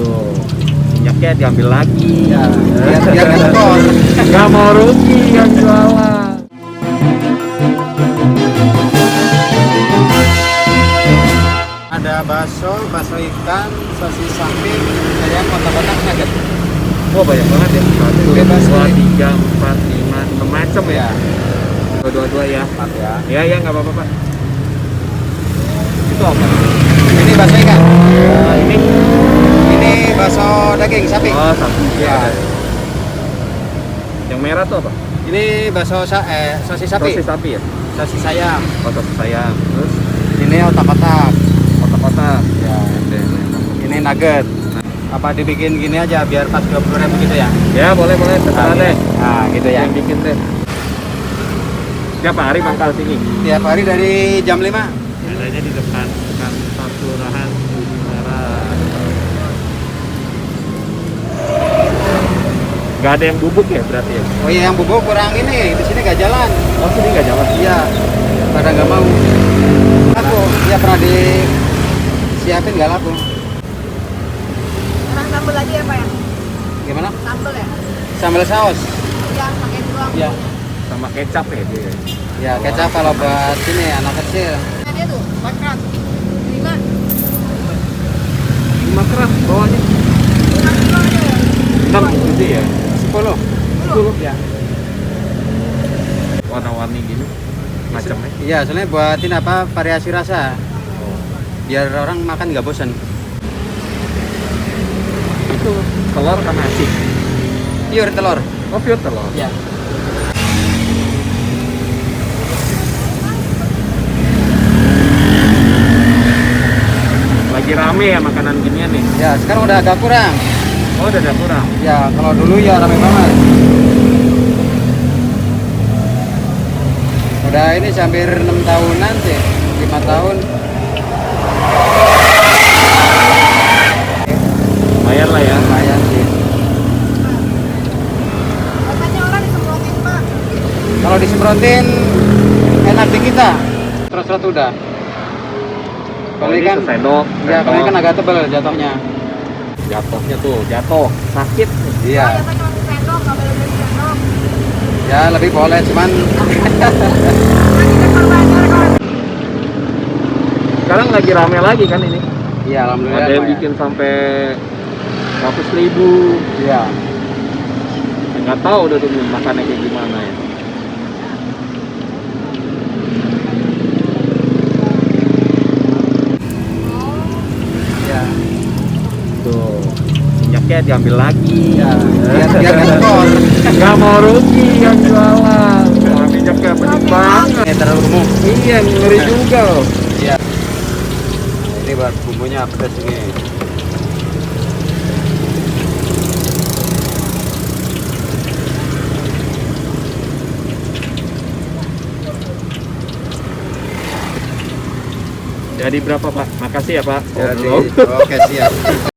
Tuh, minyaknya diambil lagi. Ya, biar ngekos. Nggak mau rugi yang jualan. Ada bakso ikan, sosis samping, ayam kotak-kotak nugget. Oh banyak banget ya. 1, Bebas 2, nih. 3, 4, 5, 6 macam ya. Dua-dua ya. Maaf ya. Ya nggak apa-apa Pak. Itu apa? Ini bakso ikan. Ini. Ini bakso daging sapi. Oh sapi. Ya. Yang merah tuh apa? Ini bakso sosis sapi. Sosis sapi ya. Sosis ayam. Oh sosis ayam. Terus Ini otak-otak. kotak-kotak. Ya. Ini nugget. Apa dibikin gini aja biar pas 20.000 gitu ya? Ya boleh terserah deh. Nah, gitu ya. Yang bikin deh. Tiap hari mangkal sini. Tiap hari dari jam 5. Adanya di depan kantor kelurahan Bumi Merah. Gak ada yang bubuk ya berarti ya? Oh iya, yang bubuk kurang ini. Di sini nggak jalan. Oh sini nggak jalan? Iya. Pada nggak mau. Laku. Iya pernah disiapin nggak laku. Kurang sambal lagi ya Pak ya? Gimana? Sambal ya? Sambal saus. Iya, pakai tulang. Iya. Sama kecap ya dia. Ya kecap kalau buat ini anak kecil. Nah, dia tuh, bakrat. 5. 5 keras bawahnya. 6 kilo aja ya? 6 gitu ya. 10. 10 Ya. Warna-warni gini macamnya. Iya, soalnya buatin apa variasi rasa. Biar orang makan nggak bosan. Itu telur sama nasi. Pure telur. Oh pure telur. Ya. Lagi rame ya makanan ginian nih. Ya, sekarang udah agak kurang. Oh udah ada kurang. Ya, kalau dulu ya rame banget. Udah ini hampir 6 tahunan sih. 5 tahun. Lumayan lah ya. Lumayan sih. Katanya orang disemprotin Pak. Kalau disemprotin enak di kita. Terus udah. Kalau ini ikan, sendok. ya kalau ikan agak tebal jatuhnya. Jatuhnya tuh jatuh sakit. Iya. Oh, ya Pak cuma sendok, nggak boleh beli sendok. Ya lebih boleh cuman Nanti kan bayar kalau Sekarang lagi rame lagi kan ini. iya alhamdulillah. Ada yang lumayan. bikin sampai 100.000. Iya. Nggak tahu udah tuh makannya kayak gimana ya. Iya. Tuh minyaknya diambil lagi. Iya. Biar ngekos. Nggak mau rugi yang jualan. Wah, minyaknya banyak banget. Ini terlalu gemuk. Iya ngeri juga loh. Iya. Ini buat bumbunya pedas ini. Jadi berapa Pak? Makasih ya Pak. Jadi, Oh, belum. oke siap.